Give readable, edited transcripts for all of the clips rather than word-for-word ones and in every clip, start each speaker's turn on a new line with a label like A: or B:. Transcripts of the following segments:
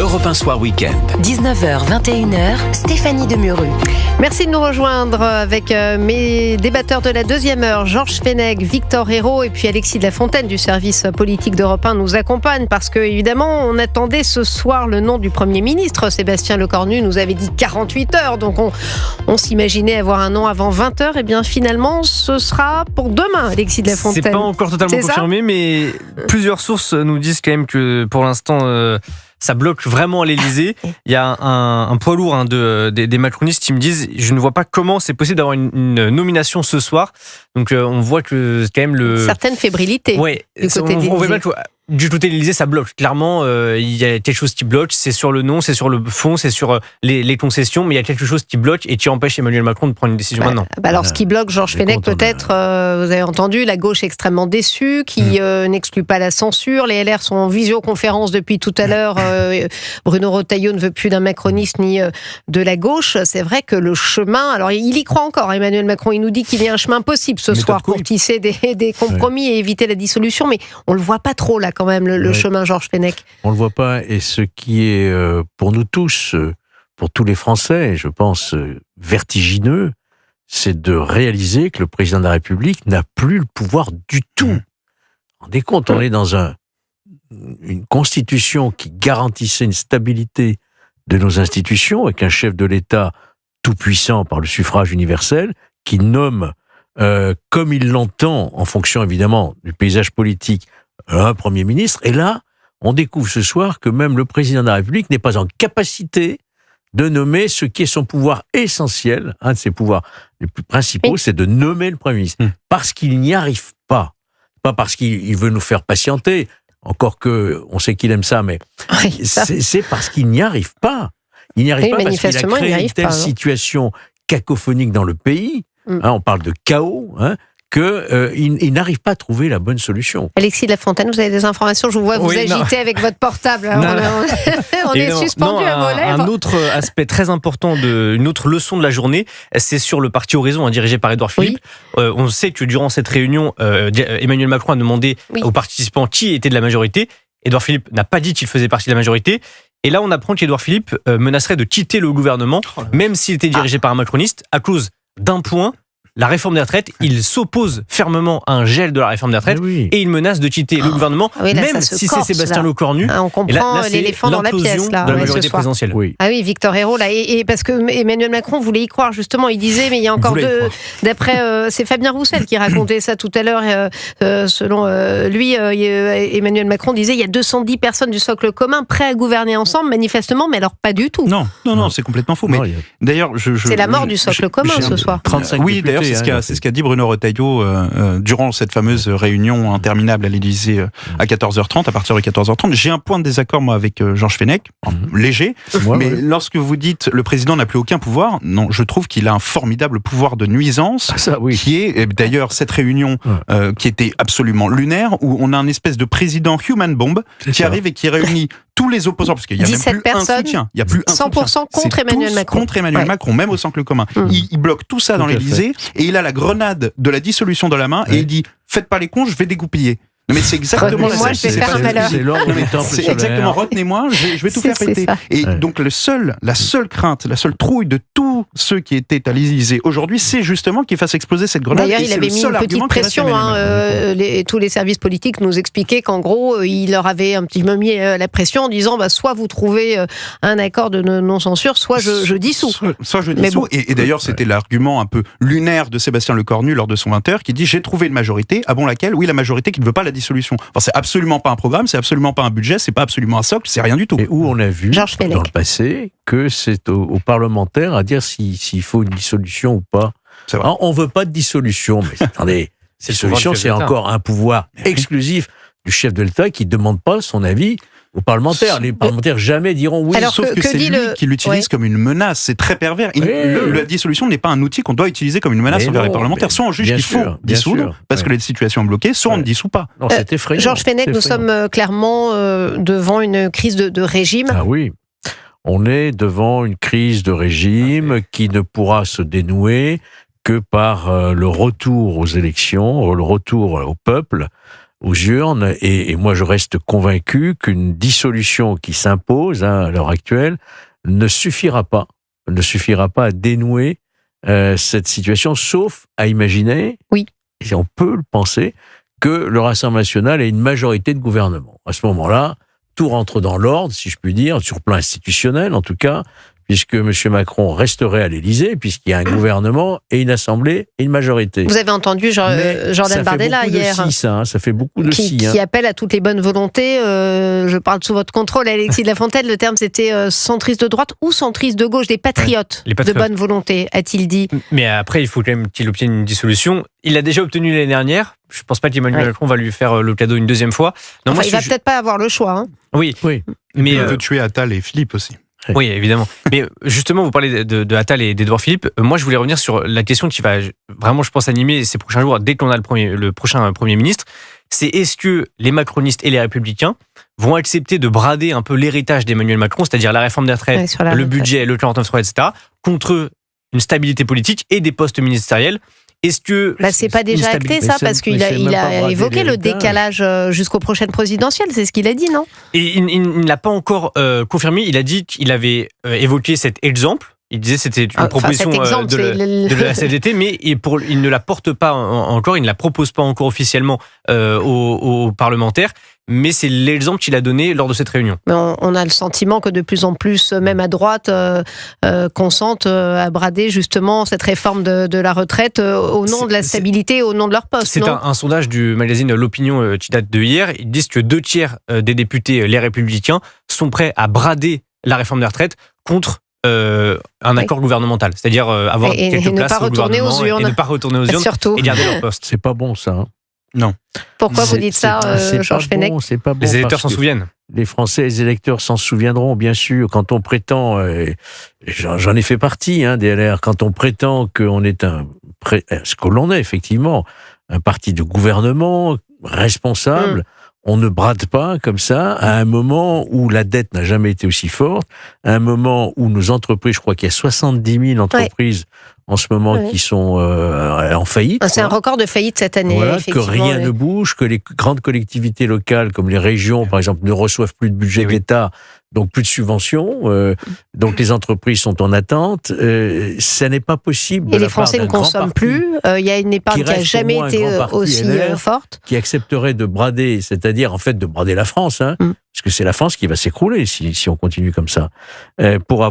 A: Europe 1 Soir Week-end.
B: 19h, 21h, Stéphanie Demuru.
C: Merci de nous rejoindre avec mes débatteurs de la deuxième heure. Georges Fenech, Victor Hérault et puis Alexis de la Fontaine du service politique d'Europe 1 nous accompagnent parce que, évidemment, on attendait ce soir le nom du Premier ministre. Sébastien Lecornu nous avait dit 48 heures, donc on s'imaginait avoir un nom avant 20 heures. Et bien finalement, ce sera pour demain, Alexis de la Fontaine.
D: C'est pas encore totalement confirmé, mais plusieurs sources nous disent quand même que pour l'instant... ça bloque vraiment à l'Elysée. Il y a un poids lourd des macronistes qui me disent je ne vois pas comment c'est possible d'avoir une nomination ce soir. Donc on voit que c'est quand même
C: certaine fébrilité.
D: Ouais,
C: du côté de l'Élysée.
D: On voit bien que du côté de l'Elysée, ça bloque. Clairement, il y a quelque chose qui bloque. C'est sur le nom, c'est sur le fond, c'est sur les concessions, mais il y a quelque chose qui bloque et qui empêche Emmanuel Macron de prendre une décision maintenant.
C: Alors, ce qui bloque, Georges Fenech, peut-être, vous avez entendu, la gauche extrêmement déçue, qui n'exclut pas la censure. Les LR sont en visioconférence depuis tout à l'heure. Bruno Retailleau ne veut plus d'un macroniste ni de la gauche. C'est vrai que le chemin... Alors, il y croit encore, Emmanuel Macron. Il nous dit qu'il y a un chemin possible ce soir pour tisser des compromis et éviter la dissolution, mais on le voit pas trop, là, quand même, le chemin Georges Fenech.
E: On le voit pas, et ce qui est pour nous tous, pour tous les Français, je pense, vertigineux, c'est de réaliser que le président de la République n'a plus le pouvoir du tout. Vous vous rendez compte, on est dans une constitution qui garantissait une stabilité de nos institutions, avec un chef de l'État tout-puissant par le suffrage universel, qui nomme, comme il l'entend, en fonction évidemment du paysage politique, un Premier ministre. Et là, on découvre ce soir que même le président de la République n'est pas en capacité de nommer ce qui est son pouvoir essentiel. Un de ses pouvoirs les plus principaux, c'est de nommer le Premier ministre. Parce qu'il n'y arrive pas. Pas parce qu'il veut nous faire patienter, encore que on sait qu'il aime ça, mais c'est parce qu'il n'y arrive pas. Il n'y arrive pas parce qu'il a créé une telle situation cacophonique dans le pays. On parle de chaos, qu'il n'arrive pas à trouver la bonne solution.
C: Alexis de la Fontaine, vous avez des informations? Je vous vois vous agiter avec votre portable. On est suspendu à vos lèvres.
D: Un autre aspect très important, une autre leçon de la journée, c'est sur le parti Horizon, dirigé par Édouard Philippe. On sait que durant cette réunion, Emmanuel Macron a demandé aux participants qui était de la majorité. Édouard Philippe n'a pas dit qu'il faisait partie de la majorité. Et là, on apprend qu'Édouard Philippe menacerait de quitter le gouvernement, même s'il était dirigé par un macroniste, à cause d'un point: la réforme des retraites. Il s'oppose fermement à un gel de la réforme des retraites et il menace de quitter le gouvernement, même si c'est Sébastien Lecornu.
C: On comprend l'éléphant dans la pièce, là,
D: de la majorité présidentielle.
C: Ah oui, Victor Hérault, là, et parce que Emmanuel Macron voulait y croire, justement, il disait, mais il y a encore d'après, c'est Fabien Roussel qui racontait ça tout à l'heure, selon lui, Emmanuel Macron disait, il y a 210 personnes du socle commun prêts à gouverner ensemble, manifestement, mais alors pas du tout.
F: Non, c'est complètement faux. Mais d'ailleurs,
C: c'est la mort du socle commun ce soir.
E: 35
F: oui, d'ailleurs, c'est ce qu'a dit Bruno Retailleau durant cette fameuse réunion interminable à l'Élysée à 14h30, à partir de 14h30. J'ai un point de désaccord, moi, avec Georges Fenech, léger, mais lorsque vous dites le président n'a plus aucun pouvoir, non, je trouve qu'il a un formidable pouvoir de nuisance, qui est d'ailleurs cette réunion qui était absolument lunaire, où on a un espèce de président human bomb qui arrive et qui réunit tous les opposants, parce qu'il n'y a même plus un soutien. Il y a plus
C: 100% contre Emmanuel Macron.
F: Contre Emmanuel Macron, même au socle commun. Il bloque tout ça dans l'Élysée, et il a la grenade de la dissolution dans la main, et il dit « Faites pas les cons, je vais dégoupiller ». Mais c'est exactement
E: c'est
F: exactement, retenez-moi, je vais tout faire péter. Et donc la seule crainte, la seule trouille de tous ceux qui étaient à l'Élysée aujourd'hui, c'est justement qu'il fasse exploser cette grenade.
C: D'ailleurs, il avait mis une petite pression. Tous les services politiques nous expliquaient qu'en gros, il leur avait un petit peu mis la pression en disant soit vous trouvez un accord de non-censure, soit je dissous.
F: Soit je dissous. Et d'ailleurs, c'était l'argument un peu lunaire de Sébastien Lecornu lors de son 20h, qui dit j'ai trouvé une majorité, avant laquelle, oui, la majorité qui ne veut pas la dissolution. Enfin, c'est absolument pas un programme, c'est absolument pas un budget, c'est pas absolument un socle, c'est rien du tout.
E: Et où on a vu, dans le passé, que c'est aux parlementaires à dire s'il faut une dissolution ou pas. Alors, on veut pas de dissolution, mais attendez, dissolution, c'est encore un pouvoir exclusif du chef de l'État qui ne demande pas son avis aux parlementaires. Les parlementaires jamais diront oui.
F: Alors sauf que c'est lui qui l'utilise comme une menace. C'est très pervers. La dissolution n'est pas un outil qu'on doit utiliser comme une menace envers les parlementaires. Soit on juge qu'il faut dissoudre parce que la situation est bloquée, soit on ne dissout pas.
E: Non, c'est effrayant.
C: Georges Fenech, nous sommes clairement devant une crise de régime.
E: Ah oui. On est devant une crise de régime qui ne pourra se dénouer que par le retour aux élections, le retour au peuple, aux urnes. Et moi, je reste convaincu qu'une dissolution qui s'impose à l'heure actuelle ne suffira pas à dénouer cette situation, sauf à imaginer, et on peut le penser, que le Rassemblement national ait une majorité de gouvernement. À ce moment-là, tout rentre dans l'ordre, si je puis dire, sur le plan institutionnel en tout cas, puisque M. Macron resterait à l'Élysée, puisqu'il y a un gouvernement et une assemblée et une majorité.
C: Vous avez entendu Jordan Bardella hier.
E: Ça fait beaucoup de
C: qui appelle à toutes les bonnes volontés. Je parle sous votre contrôle, Alexis de la Fontaine. Le terme, c'était centriste de droite ou centriste de gauche, des patriotes, de bonne volonté, a-t-il dit.
D: Mais après, il faut quand même qu'il obtienne une dissolution. Il l'a déjà obtenu l'année dernière. Je ne pense pas qu'Emmanuel Macron va lui faire le cadeau une deuxième fois.
C: Non, il va peut-être pas avoir le choix.
D: Oui.
F: Mais il veut tuer Attal et Philippe aussi.
D: Oui, évidemment. Mais justement, vous parlez de Attal et d'Édouard Philippe. Moi, je voulais revenir sur la question qui va vraiment, je pense, animer ces prochains jours, dès qu'on a le prochain Premier ministre. C'est est-ce que les macronistes et les républicains vont accepter de brader un peu l'héritage d'Emmanuel Macron, c'est-à-dire la réforme des retraites, le budget, le 49.3, etc., contre une stabilité politique et des postes ministériels. Est-ce que
C: c'est pas déjà acté ça, parce qu'il a évoqué le décalage jusqu'aux prochaines présidentielles, c'est ce qu'il a dit, non? Et
D: il ne l'a pas encore confirmé. Il a dit qu'il avait évoqué cet exemple. Il disait que c'était une proposition de la CFDT, mais il ne la porte pas encore, il ne la propose pas encore officiellement aux parlementaires. Mais c'est l'exemple qu'il a donné lors de cette réunion.
C: Mais on a le sentiment que de plus en plus, même à droite, consentent à brader justement cette réforme de la retraite au nom de la stabilité, au nom de leur poste.
D: C'est un sondage du magazine L'Opinion qui date de hier. Ils disent que 2/3 des députés, les Républicains, sont prêts à brader la réforme des retraites contre un accord gouvernemental, c'est-à-dire avoir quelques places au gouvernement et ne pas retourner aux urnes et garder leur poste.
E: C'est pas bon ça.
F: Non.
C: Pourquoi vous dites ça, Georges Fenech?
E: C'est pas bon.
D: Les électeurs s'en souviennent.
E: Les Français, les électeurs s'en souviendront, bien sûr, quand on prétend, j'en ai fait partie, des LR, quand on prétend qu'on est ce que l'on est effectivement, un parti de gouvernement responsable, on ne brade pas comme ça à un moment où la dette n'a jamais été aussi forte, à un moment où nos entreprises, je crois qu'il y a 70 000 entreprises en ce moment qui sont en faillite.
C: C'est un record de faillite cette année.
E: Voilà, que rien ne bouge, que les grandes collectivités locales, comme les régions, par exemple, ne reçoivent plus de budget d'État, donc plus de subventions, donc les entreprises sont en attente. Ça n'est pas possible.
C: Et les Français ne consomment plus. Il y a une épargne qui n'a jamais été aussi forte.
E: Qui accepterait de brader, c'est-à-dire en fait de brader la France, parce que c'est la France qui va s'écrouler si on continue comme ça, pour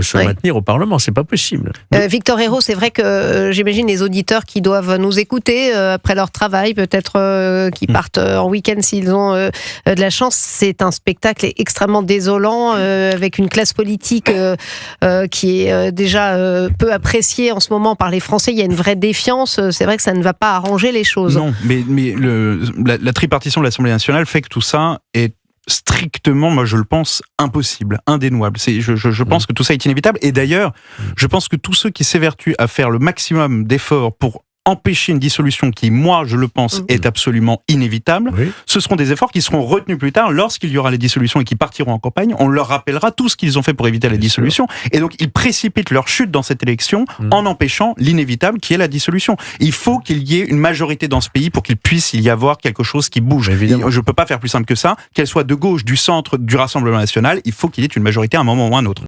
E: se maintenir au Parlement. C'est pas possible.
C: Victor Hérault, c'est vrai que j'imagine les auditeurs qui doivent nous écouter après leur travail, peut-être qui partent en week-end s'ils ont de la chance. C'est un spectacle extrêmement désolant, avec une classe politique qui est déjà peu appréciée en ce moment par les Français. Il y a une vraie défiance. C'est vrai que ça ne va pas arranger les choses.
F: Non, mais la tripartition de l'Assemblée nationale fait que tout ça est strictement, moi je le pense, impossible, indénouable. Je pense que tout ça est inévitable. Et d'ailleurs, je pense que tous ceux qui s'évertuent à faire le maximum d'efforts pour empêcher une dissolution qui, moi, je le pense, est absolument inévitable, ce seront des efforts qui seront retenus plus tard lorsqu'il y aura les dissolutions et qui partiront en campagne. On leur rappellera tout ce qu'ils ont fait pour éviter la dissolution. Et donc, ils précipitent leur chute dans cette élection en empêchant l'inévitable qui est la dissolution. Il faut qu'il y ait une majorité dans ce pays pour qu'il puisse y avoir quelque chose qui bouge. Je ne peux pas faire plus simple que ça. Qu'elle soit de gauche, du centre, du Rassemblement national, il faut qu'il y ait une majorité à un moment ou à un autre.